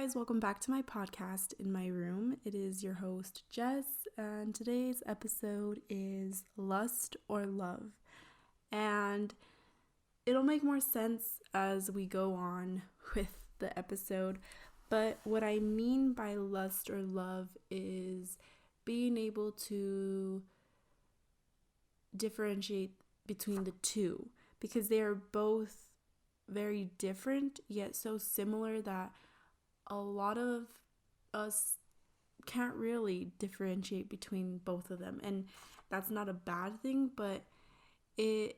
guys, welcome back to my podcast in my room. It is your host Jess, and today's episode is Lust or Love. And it'll make more sense as we go on with the episode, but what I mean by lust or love is being able to differentiate between the two, because they are both very different yet so similar that a lot of us can't really differentiate between both of them. And that's not a bad thing, but it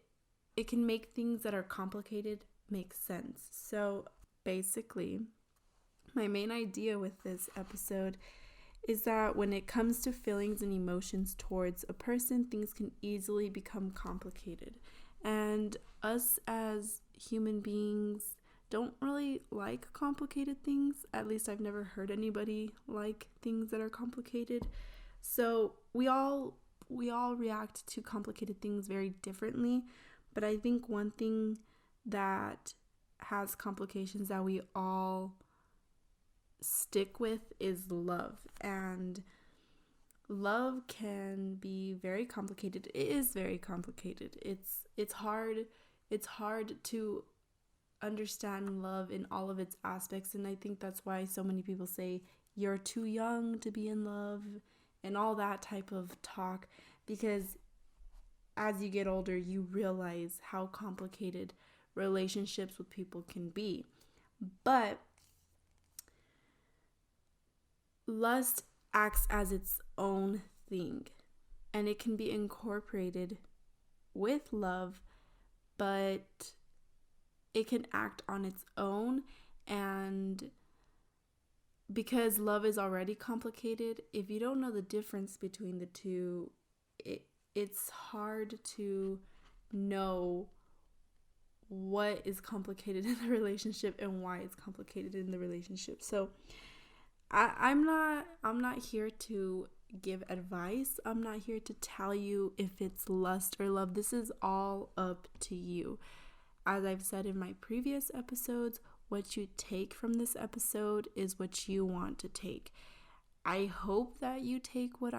can make things that are complicated make sense. So basically, my main idea with this episode is that when it comes to feelings and emotions towards a person, things can easily become complicated. And us as human beings don't really like complicated things. At least I've never heard anybody like things that are complicated. So we all react to complicated things very differently. But I think one thing that has complications that we all stick with is love. And love can be very complicated. It is very complicated. It's hard to understand love in all of its aspects, and I think that's why so many people say you're too young to be in love and all that type of talk, because as you get older you realize how complicated relationships with people can be. But lust acts as its own thing, and it can be incorporated with love, but it can act on its own. And because love is already complicated, if you don't know the difference between the two, it's hard to know what is complicated in the relationship and why it's complicated in the relationship. So I'm not here to give advice. I'm not here to tell you if it's lust or love. This is all up to you. As I've said in my previous episodes, what you take from this episode is what you want to take. I hope that you take what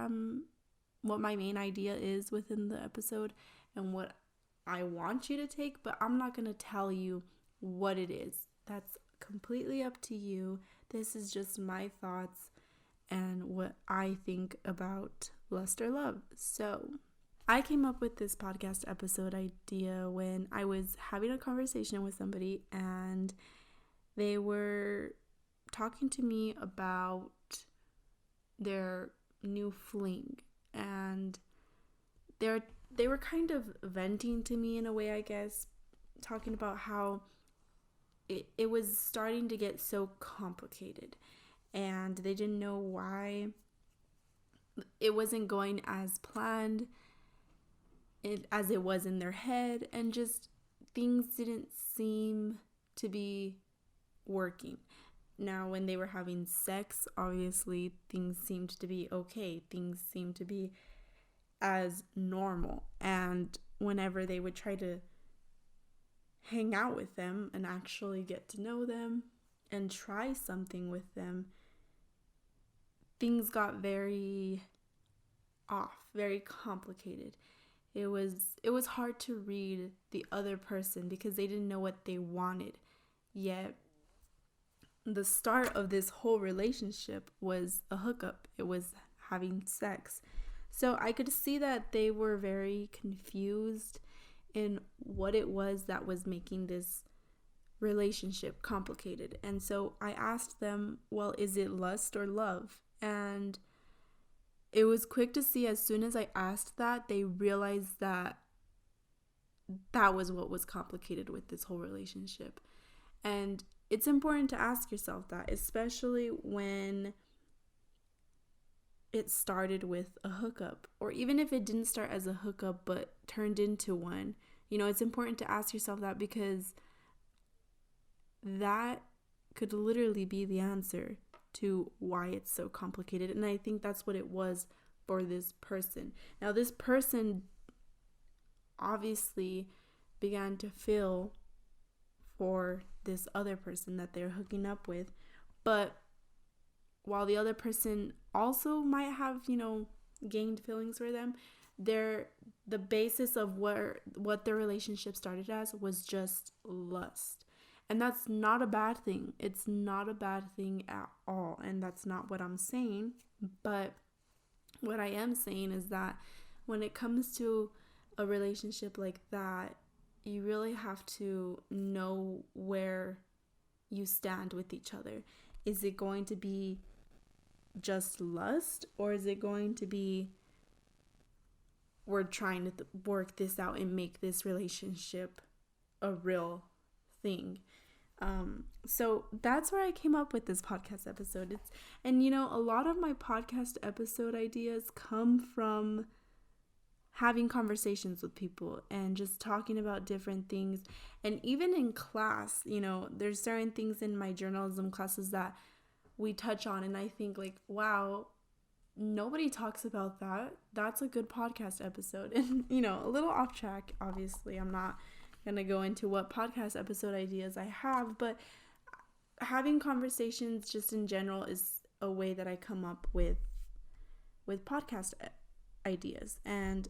my main idea is within the episode and what I want you to take, but I'm not going to tell you what it is. That's completely up to you. This is just my thoughts and what I think about lust or love. So I came up with this podcast episode idea when I was having a conversation with somebody, and they were talking to me about their new fling, and they were kind of venting to me in a way, I guess, talking about how it was starting to get so complicated and they didn't know why it wasn't going as planned as it was in their head, and just things didn't seem to be working. Now, when they were having sex, obviously things seemed to be okay. Things seemed to be as normal. And whenever they would try to hang out with them and actually get to know them and try something with them, things got very off, very complicated. It was hard to read the other person because they didn't know what they wanted. Yet the start of this whole relationship was a hookup. It was having sex. So I could see that they were very confused in what it was that was making this relationship complicated. And so I asked them, well, is it lust or love? And it was quick to see as soon as I asked that, they realized that that was what was complicated with this whole relationship. And it's important to ask yourself that, especially when it started with a hookup, or even if it didn't start as a hookup but turned into one. It's important to ask yourself that, because that could literally be the answer to why it's so complicated. And I think that's what it was for this person. Now, this person obviously began to feel for this other person that they're hooking up with, but while the other person also might have, gained feelings for them, the basis of what their relationship started as was just lust. And that's not a bad thing. It's not a bad thing at all. And that's not what I'm saying. But what I am saying is that when it comes to a relationship like that, you really have to know where you stand with each other. Is it going to be just lust, or is it going to be we're trying to work this out and make this relationship a real thing? So that's where I came up with this podcast episode. And a lot of my podcast episode ideas come from having conversations with people and just talking about different things. And even in class, there's certain things in my journalism classes that we touch on, and I think like, wow, nobody talks about that. That's a good podcast episode. And a little off track, obviously. I'm not gonna go into what podcast episode ideas I have, but having conversations just in general is a way that I come up with podcast ideas. And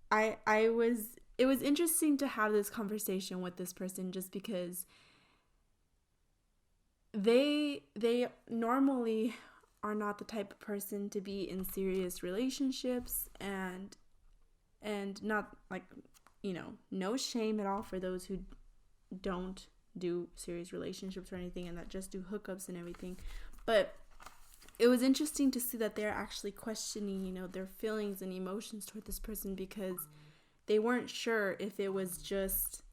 it was interesting to have this conversation with this person, just because they normally are not the type of person to be in serious relationships, and not like, no shame at all for those who don't do serious relationships or anything, and that just do hookups and everything. But it was interesting to see that they're actually questioning, their feelings and emotions toward this person, because they weren't sure if it was just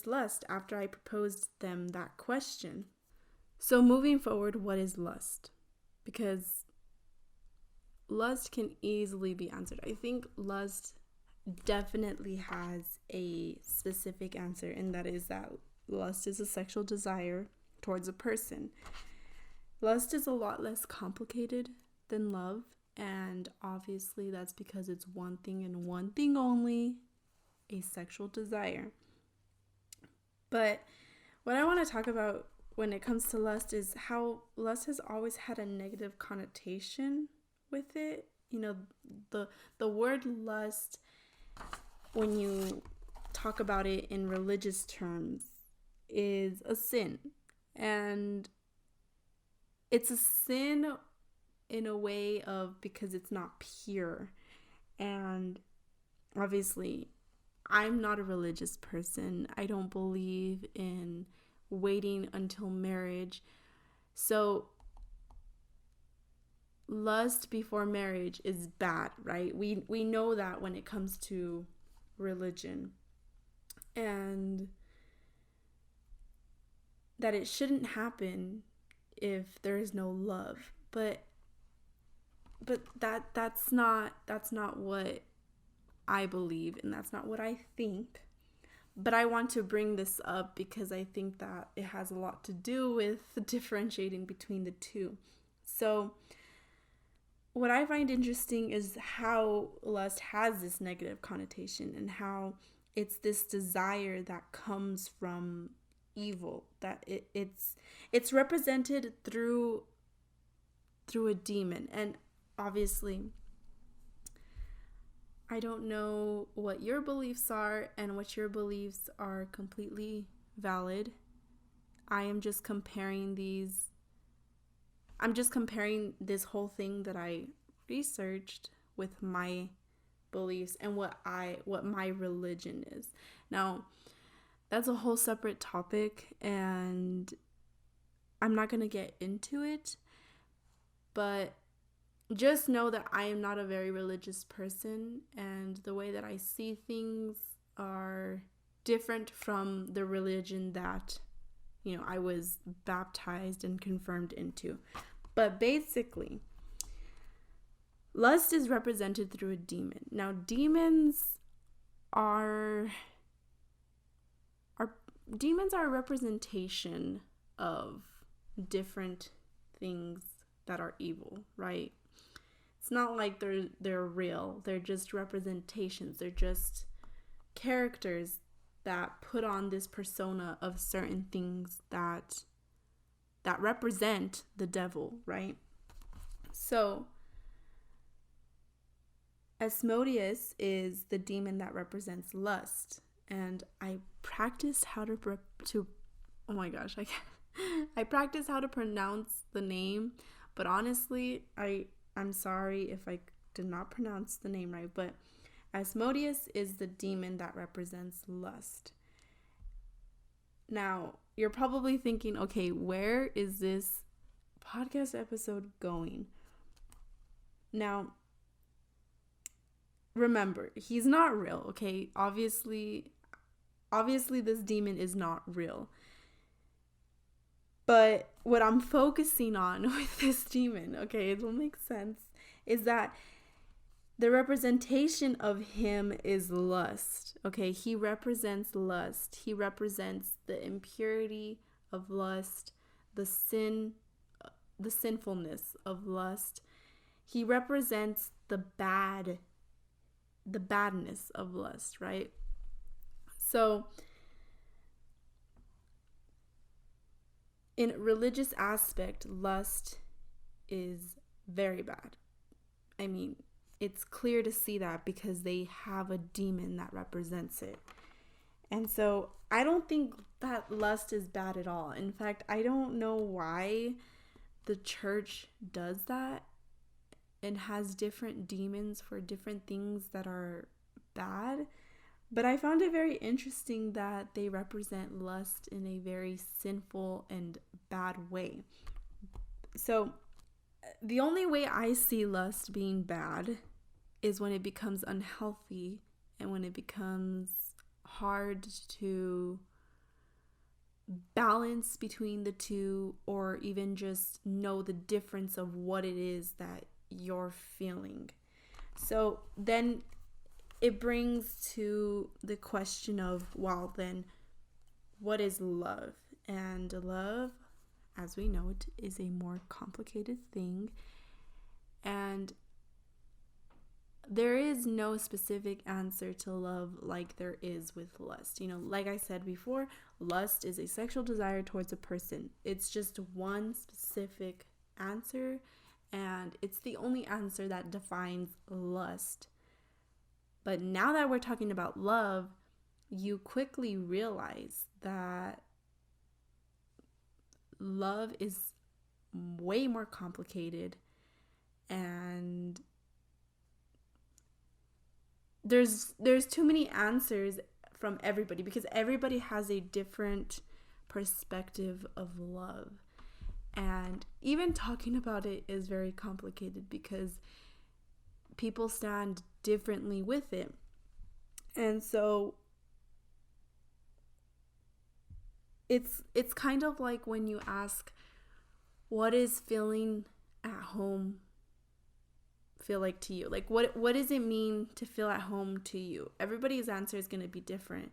lust after I proposed them that question. So moving forward, what is lust? Because lust can easily be answered. I think lust definitely has a specific answer, and that is that lust is a sexual desire towards a person. Lust is a lot less complicated than love, and obviously that's because it's one thing and one thing only, a sexual desire. But what I want to talk about when it comes to lust is how lust has always had a negative connotation with it. The word lust, when you talk about it in religious terms, is a sin. And it's a sin in a way of because it's not pure. And obviously, I'm not a religious person. I don't believe in waiting until marriage. So lust before marriage is bad, right? We know that when it comes to religion, and that it shouldn't happen if there is no love. But that's not what I believe, and that's not what I think. But I want to bring this up because I think that it has a lot to do with differentiating between the two. So what I find interesting is how lust has this negative connotation, and how it's this desire that comes from evil, that it's represented through a demon. And obviously, I don't know what your beliefs are, and what your beliefs are completely valid. I'm just comparing this whole thing that I researched with my beliefs and what my religion is. Now, that's a whole separate topic, and I'm not going to get into it, but just know that I am not a very religious person, and the way that I see things are different from the religion that, I was baptized and confirmed into. But basically, lust is represented through a demon. Now, demons are a representation of different things that are evil, right? It's not like they're real. They're just representations. They're just characters that put on this persona of certain things that that represent the devil, right? So Asmodeus is the demon that represents lust. And I practiced how to oh my gosh, I practiced how to pronounce the name, but honestly, I'm sorry if I did not pronounce the name right, but Asmodeus is the demon that represents lust. Now, you're probably thinking, okay, where is this podcast episode going? Now, remember, he's not real, okay? Obviously this demon is not real. But what I'm focusing on with this demon, okay, it will make sense, is that the representation of him is lust, okay? He represents lust. He represents the impurity of lust, the sinfulness of lust. He represents the badness of lust, right? So in religious aspect, lust is very bad. I mean, it's clear to see that because they have a demon that represents it. And so I don't think that lust is bad at all. In fact, I don't know why the church does that and has different demons for different things that are bad. But I found it very interesting that they represent lust in a very sinful and bad way. So the only way I see lust being bad is when it becomes unhealthy and when it becomes hard to balance between the two, or even just know the difference of what it is that you're feeling. So then it brings to the question of, well, then what is love? And love, as we know, it is a more complicated thing. And there is no specific answer to love like there is with lust. You know, like I said before, lust is a sexual desire towards a person. It's just one specific answer, and it's the only answer that defines lust. But now that we're talking about love, you quickly realize that love is way more complicated, and there's too many answers from everybody because everybody has a different perspective of love. And even talking about it is very complicated because people stand differently with it. And so it's kind of like when you ask, what is feeling at home feel like to you? Like what does it mean to feel at home to you? Everybody's answer is going to be different.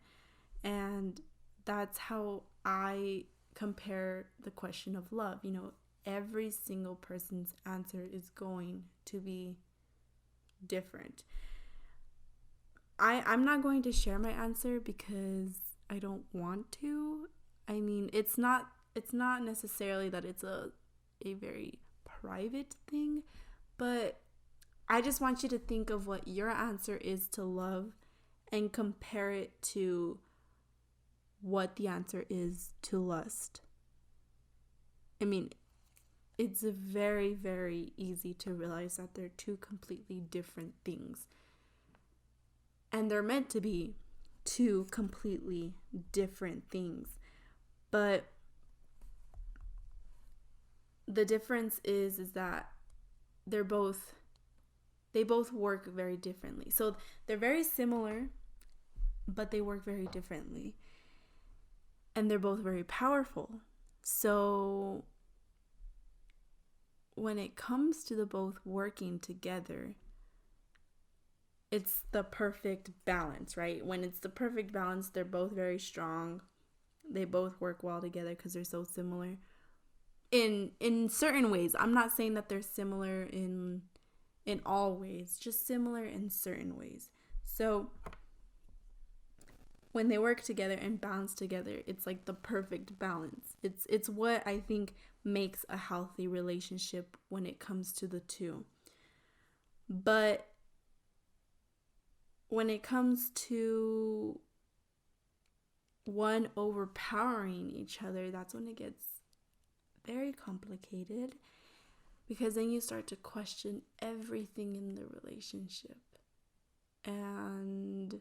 And that's how I compare the question of love. You know, every single person's answer is going to be different. I'm not going to share my answer because I don't want to. I mean, it's not necessarily that it's a very private thing, but I just want you to think of what your answer is to love and compare it to what the answer is to lust. I mean, it's very, very easy to realize that they're two completely different things. And they're meant to be two completely different things. But the difference is that they both work very differently. So they're very similar, but they work very differently. And they're both very powerful. So when it comes to the both working together, it's the perfect balance, right? When it's the perfect balance, they're both very strong. They both work well together because they're so similar. In certain ways. I'm not saying that they're similar in all ways, just similar in certain ways. So when they work together and balance together, it's like the perfect balance. It's what I think makes a healthy relationship when it comes to the two. But when it comes to one overpowering each other, that's when it gets very complicated, because then you start to question everything in the relationship. And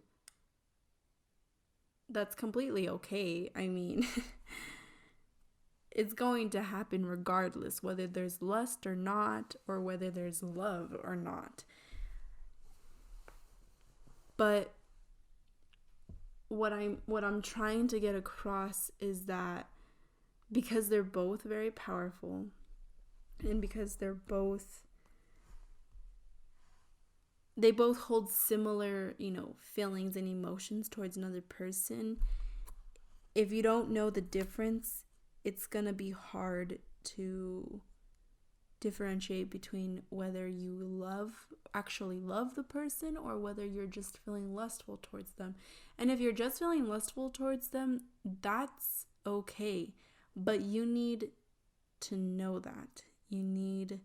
that's completely okay. I mean, it's going to happen regardless, whether there's lust or not, or whether there's love or not. But what I'm trying to get across is that because they're both very powerful, and because they both hold similar, feelings and emotions towards another person, if you don't know the difference, it's gonna be hard to differentiate between whether you actually love the person, or whether you're just feeling lustful towards them. And if you're just feeling lustful towards them, that's okay. But you need to know that. You need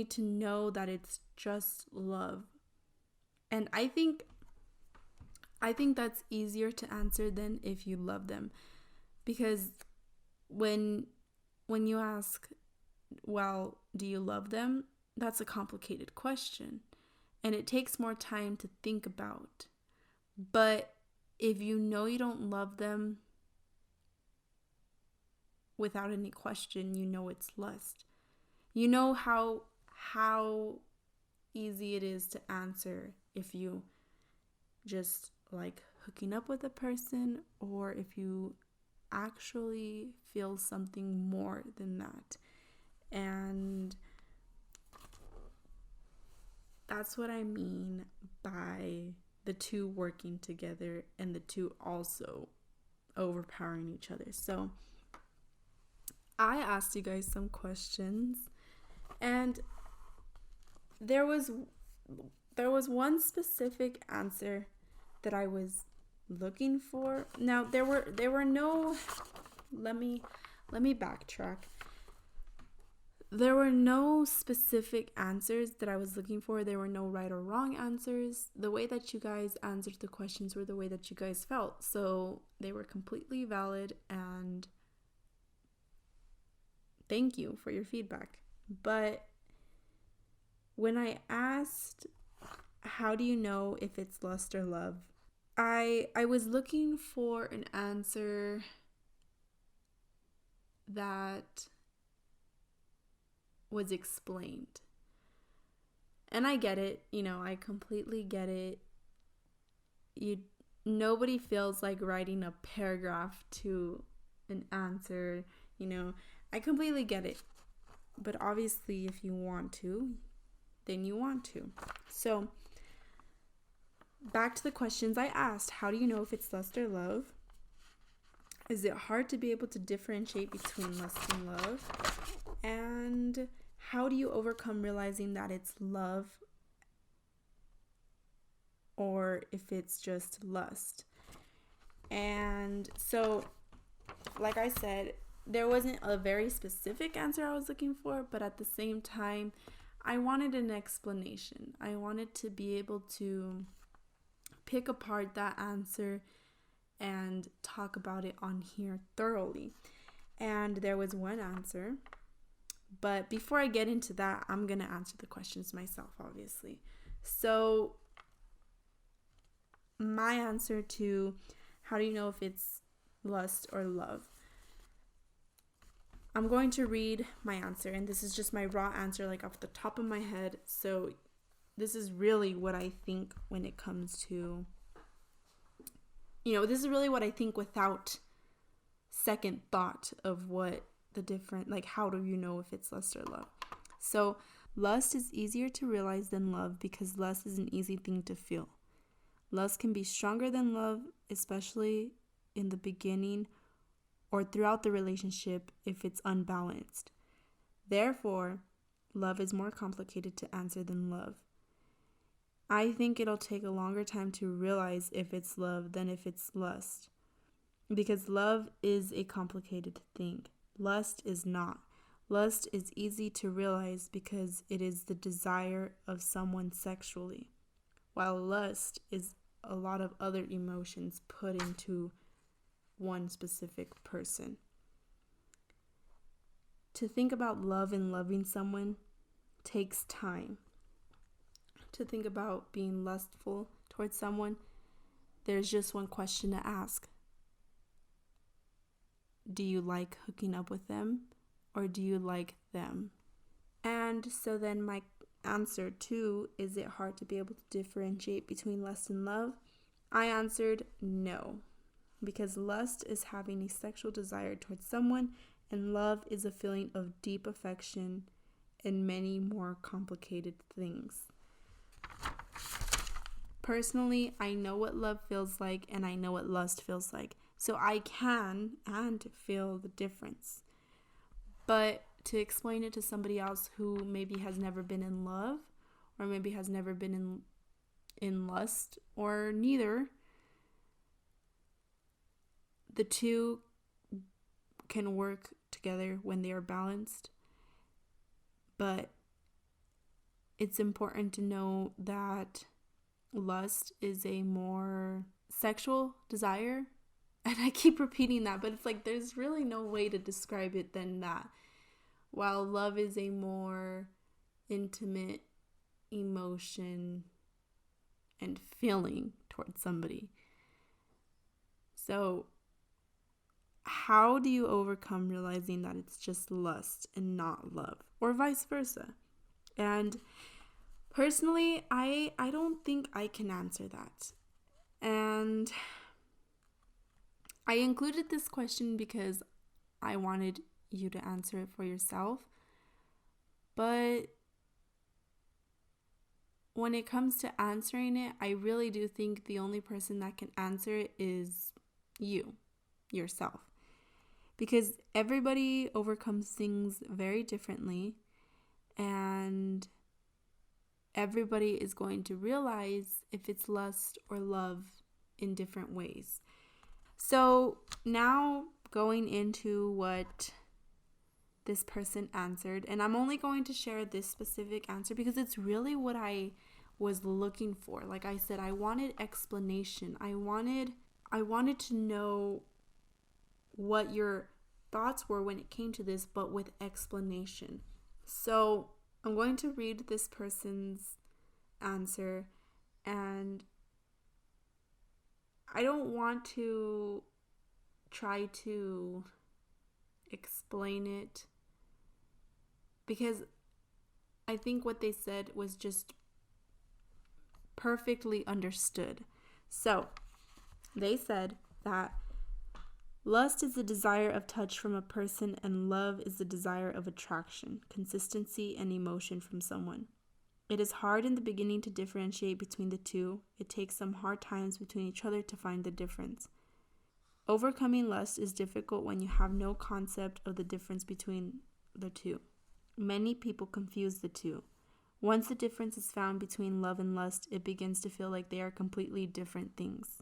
to know that it's just love. And I think that's easier to answer than if you love them. Because when you ask, well, do you love them? That's a complicated question, and it takes more time to think about. But if you know you don't love them, without any question, you know it's lust. You know how easy it is to answer if you just like hooking up with a person, or if you actually feel something more than that. And that's what I mean by the two working together and the two also overpowering each other. So I asked you guys some questions, and there was one specific answer that I was looking for. Now there were no, let me backtrack. There were no specific answers that I was looking for. There were no right or wrong answers. The way that you guys answered the questions were the way that you guys felt. So they were completely valid, and thank you for your feedback. But when I asked, how do you know if it's lust or love? I was looking for an answer that was explained. And I get it, I completely get it. Nobody feels like writing a paragraph to an answer, I completely get it. But obviously, if you want to, then you want to. So, back to the questions I asked. How do you know if it's lust or love? Is it hard to be able to differentiate between lust and love? And how do you overcome realizing that it's love, or if it's just lust? And so, like I said, there wasn't a very specific answer I was looking for, but at the same time, I wanted an explanation. I wanted to be able to pick apart that answer and talk about it on here thoroughly. And there was one answer. But before I get into that, I'm going to answer the questions myself, obviously. So my answer to how do you know if it's lust or love? I'm going to read my answer, and this is just my raw answer, like off the top of my head. So this is really what I think when it comes to, this is really what I think without second thought of what the different, like, how do you know if it's lust or love? So lust is easier to realize than love because lust is an easy thing to feel. Lust can be stronger than love, especially in the beginning or throughout the relationship if it's unbalanced. Therefore, love is more complicated to answer than love. I think it'll take a longer time to realize if it's love than if it's lust. Because love is a complicated thing. Lust is not. Lust is easy to realize because it is the desire of someone sexually, while lust is a lot of other emotions put into one specific person. To think about love and loving someone takes time. To think about being lustful towards someone, there's just one question to ask. Do you like hooking up with them, or do you like them? And so then my answer too, is it hard to be able to differentiate between lust and love? I answered no, because lust is having a sexual desire towards someone, and love is a feeling of deep affection and many more complicated things. Personally, I know what love feels like and I know what lust feels like. So I can and feel the difference. But to explain it to somebody else who maybe has never been in love, or maybe has never been in lust, or neither, the two can work together when they are balanced. But it's important to know that lust is a more sexual desire. And I keep repeating that, but it's like there's really no way to describe it than that. While love is a more intimate emotion and feeling towards somebody. So how do you overcome realizing that it's just lust and not love, or vice versa? And personally, I don't think I can answer that. And I included this question because I wanted you to answer it for yourself. But when it comes to answering it, I really do think the only person that can answer it is you, yourself. Because everybody overcomes things very differently, and everybody is going to realize if it's lust or love in different ways. So now going into what this person answered, and I'm only going to share this specific answer because it's really what I was looking for. Like I said, I wanted explanation. I wanted to know what your thoughts were when it came to this, but with explanation. So I'm going to read this person's answer, and I don't want to try to explain it because I think what they said was just perfectly understood. So they said that lust is the desire of touch from a person, and love is the desire of attraction, consistency, and emotion from someone. It is hard in the beginning to differentiate between the two. It takes some hard times between each other to find the difference. Overcoming lust is difficult when you have no concept of the difference between the two. Many people confuse the two. Once the difference is found between love and lust, it begins to feel like they are completely different things.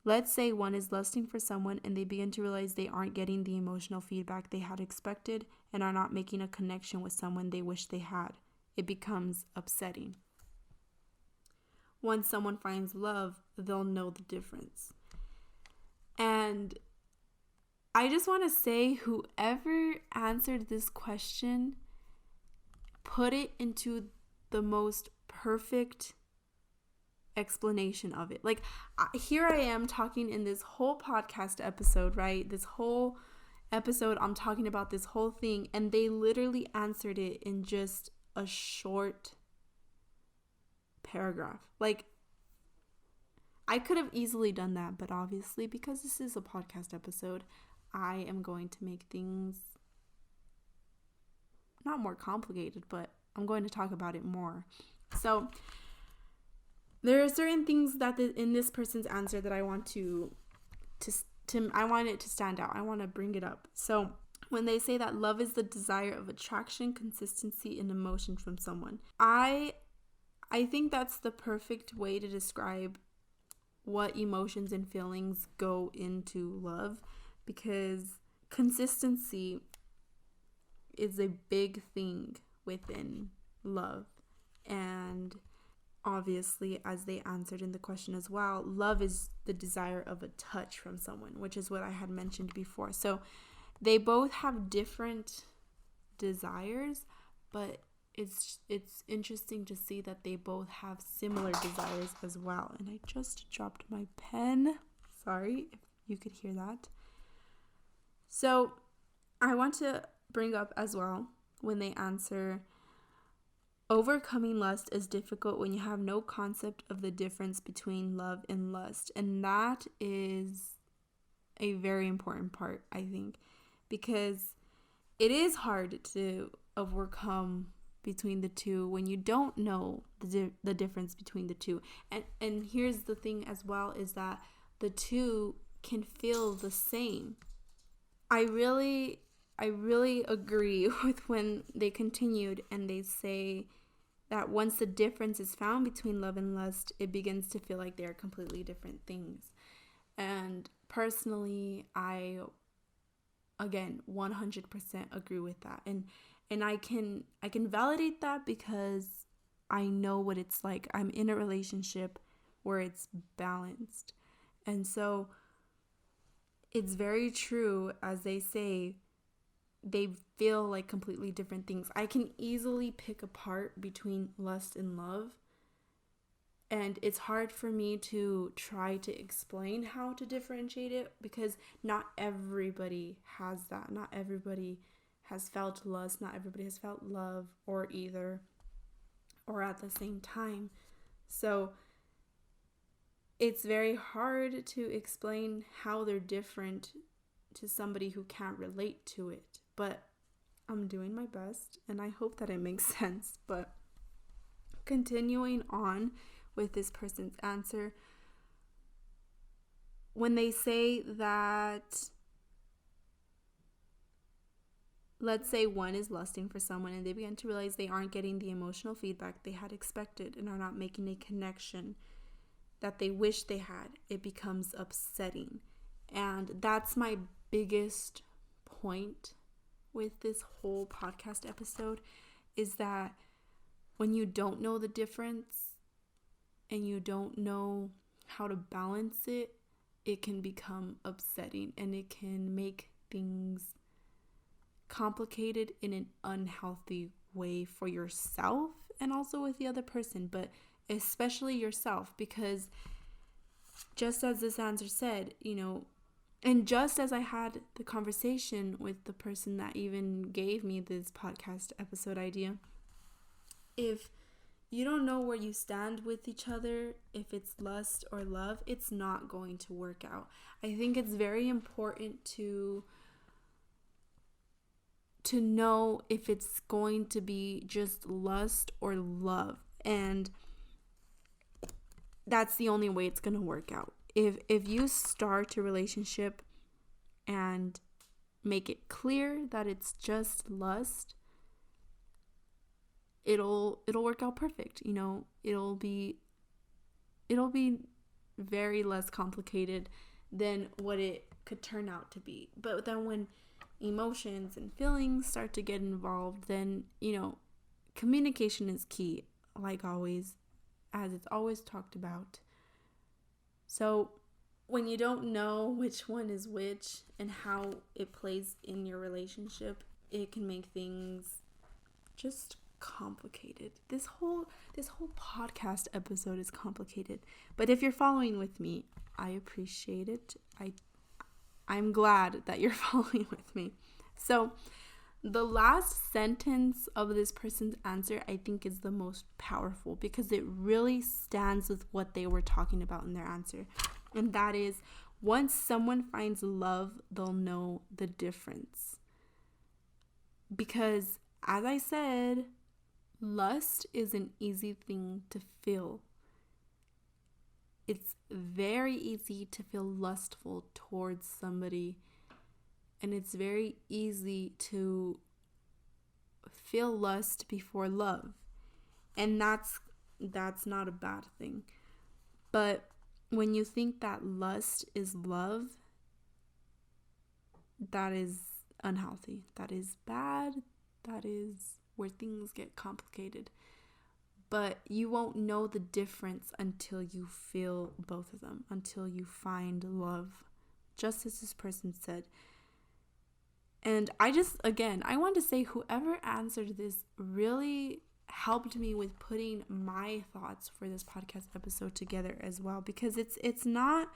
Let's say one is lusting for someone and they begin to realize they aren't getting the emotional feedback they had expected and are not making a connection with someone they wish they had. It becomes upsetting. Once someone finds love, they'll know the difference. And I just want to say, whoever answered this question put it into the most perfect explanation of it. Like, here I am talking in this whole podcast episode, right? This whole episode, I'm talking about this whole thing, and they literally answered it in just a short paragraph. Like, I could have easily done that, but obviously, because this is a podcast episode, I am going to make things not more complicated, but I'm going to talk about it more. So there are certain things that in this person's answer that I want I want it to stand out. I want to bring it up. So when they say that love is the desire of attraction, consistency, and emotion from someone, I I think that's the perfect way to describe what emotions and feelings go into love, because consistency is a big thing within love. And obviously, as they answered in the question as well, love is the desire of a touch from someone, which is what I had mentioned before. So they both have different desires, but it's interesting to see that they both have similar desires as well. And I just dropped my pen. Sorry if you could hear that. So I want to bring up as well, when they answer, overcoming lust is difficult when you have no concept of the difference between love and lust. And that is a very important part, I think, because it is hard to overcome between the two when you don't know the difference between the two. And here's the thing as well, is that the two can feel the same. I really agree with when they continued and they say that once the difference is found between love and lust, it begins to feel like they're completely different things. And personally, I, again, 100% agree with that. And I can validate that because I know what it's like. I'm in a relationship where it's balanced. And so it's very true, as they say, they feel like completely different things. I can easily pick apart between lust and love. And it's hard for me to try to explain how to differentiate it, because not everybody has that. Not everybody has felt lust. Not everybody has felt love, or either, or at the same time. So it's very hard to explain how they're different to somebody who can't relate to it. But I'm doing my best, and I hope that it makes sense. But continuing on with this person's answer, when they say that, let's say one is lusting for someone and they begin to realize they aren't getting the emotional feedback they had expected and are not making a connection that they wish they had, it becomes upsetting. And that's my biggest point with this whole podcast episode, is that when you don't know the difference and you don't know how to balance it, it can become upsetting, and it can make things complicated in an unhealthy way for yourself and also with the other person, but especially yourself, because just as this answer said, and just as I had the conversation with the person that even gave me this podcast episode idea, if you don't know where you stand with each other, if it's lust or love, it's not going to work out. I think it's very important to know if it's going to be just lust or love. And that's the only way it's going to work out. If you start a relationship and make it clear that it's just lust, it'll work out perfect. It'll be very less complicated than what it could turn out to be. But then when emotions and feelings start to get involved, then communication is key, like always, as it's always talked about. So when you don't know which one is which and how it plays in your relationship, it can make things just complicated. This whole podcast episode is complicated. But if you're following with me, I appreciate it. I'm glad that you're following with me. So the last sentence of this person's answer, I think, is the most powerful, because it really stands with what they were talking about in their answer. And that is, once someone finds love, they'll know the difference. Because, as I said, lust is an easy thing to feel. It's very easy to feel lustful towards somebody. And it's very easy to feel lust before love. And that's that's not a bad thing. But when you think that lust is love, that is unhealthy. That is bad. That is where things get complicated. But you won't know the difference until you feel both of them, until you find love, just as this person said. And I want to say whoever answered this really helped me with putting my thoughts for this podcast episode together as well, because it's not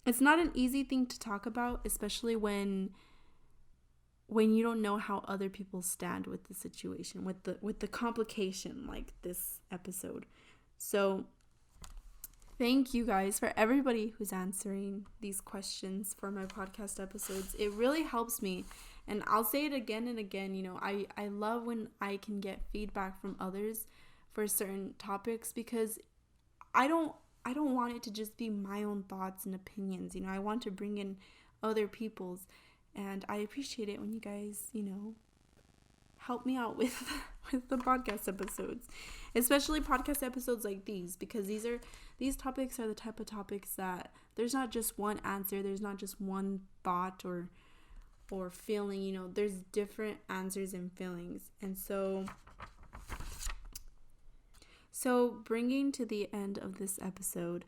an easy thing to talk about, especially when you don't know how other people stand with the situation, with the complication like this episode. So thank you guys for everybody who's answering these questions for my podcast episodes. It really helps me. And I'll say it again and again, I love when I can get feedback from others for certain topics, because I don't want it to just be my own thoughts and opinions. I want to bring in other people's. And I appreciate it when you guys, help me out with the podcast episodes, especially podcast episodes like these, because these topics are the type of topics that there's not just one answer, there's not just one thought or feeling, there's different answers and feelings. And so bringing to the end of this episode,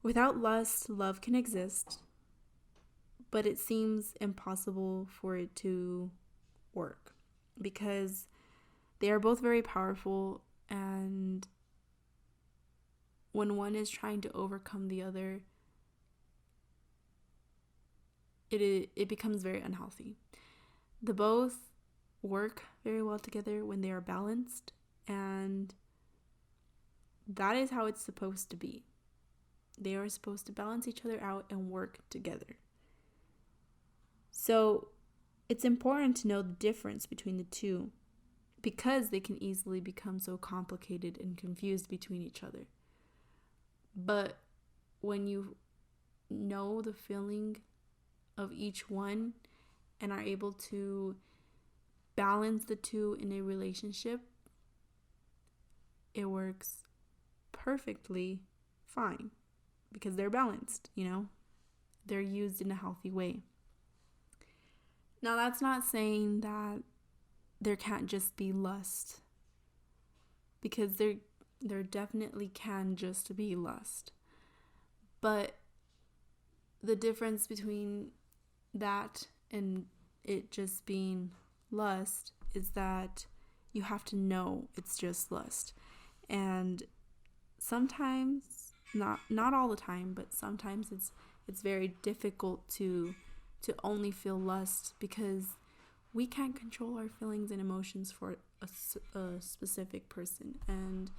without lust, love can exist, but it seems impossible for it to work, because they are both very powerful, and when one is trying to overcome the other, it becomes very unhealthy. They both work very well together when they are balanced, and that is how it's supposed to be. They are supposed to balance each other out and work together. So it's important to know the difference between the two, because they can easily become so complicated and confused between each other. But when you know the feeling of each one and are able to balance the two in a relationship, it works perfectly fine, because they're balanced, they're used in a healthy way. Now, that's not saying that there can't just be lust, because there definitely can just be lust. But the difference between that and it just being lust is that you have to know it's just lust. And sometimes, not all the time, but sometimes it's very difficult to only feel lust, because we can't control our feelings and emotions for a specific person. And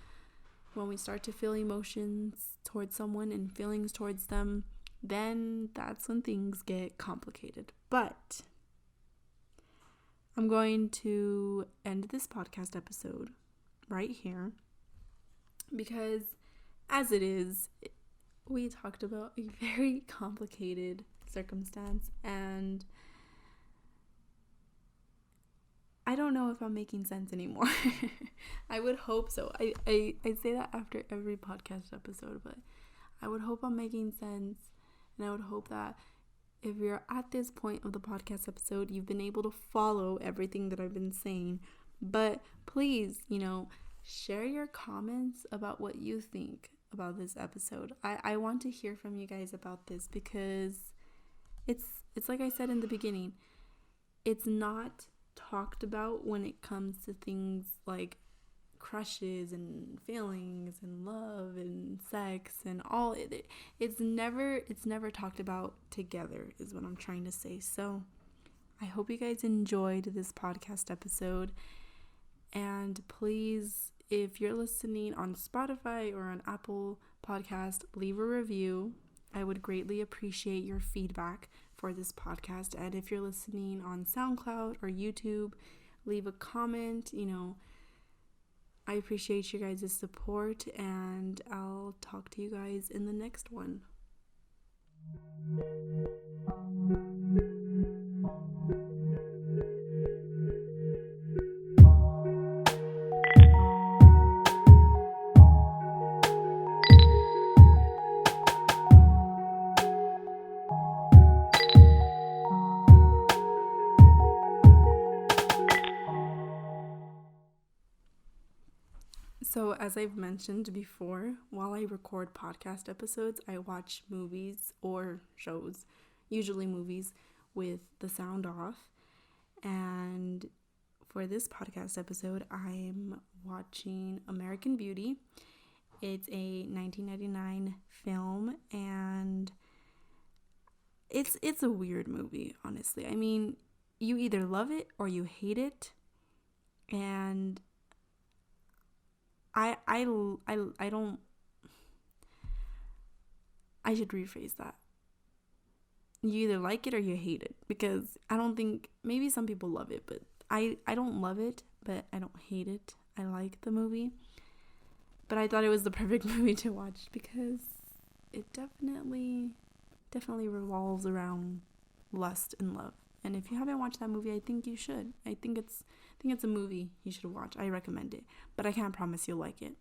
when we start to feel emotions towards someone and feelings towards them, then that's when things get complicated. But I'm going to end this podcast episode right here, because as it is, we talked about a very complicated circumstance, and I don't know if I'm making sense anymore. I would hope so. I say that after every podcast episode, but I would hope I'm making sense, and I would hope that if you're at this point of the podcast episode, you've been able to follow everything that I've been saying. But please, share your comments about what you think about this episode. I want to hear from you guys about this, because it's like I said in the beginning, it's not talked about when it comes to things like crushes and feelings and love and sex and all. It's never talked about together, is what I'm trying to say. So I hope you guys enjoyed this podcast episode, and please, if you're listening on Spotify or on Apple Podcast, leave a review. I would greatly appreciate your feedback for this podcast. And if you're listening on SoundCloud or YouTube, leave a comment. I appreciate you guys' support, and I'll talk to you guys in the next one. So, as I've mentioned before, while I record podcast episodes, I watch movies or shows, usually movies, with the sound off. And for this podcast episode, I'm watching American Beauty. It's a 1999 film, and it's a weird movie, honestly. I mean, you either love it or you hate it, and I don't. I should rephrase that. You either like it or you hate it, because I don't think, maybe some people love it, but I don't love it, but I don't hate it. I like the movie, but I thought it was the perfect movie to watch because it definitely revolves around lust and love. And if you haven't watched that movie, I think you should. I think it's a movie you should watch. I recommend it, but I can't promise you'll like it.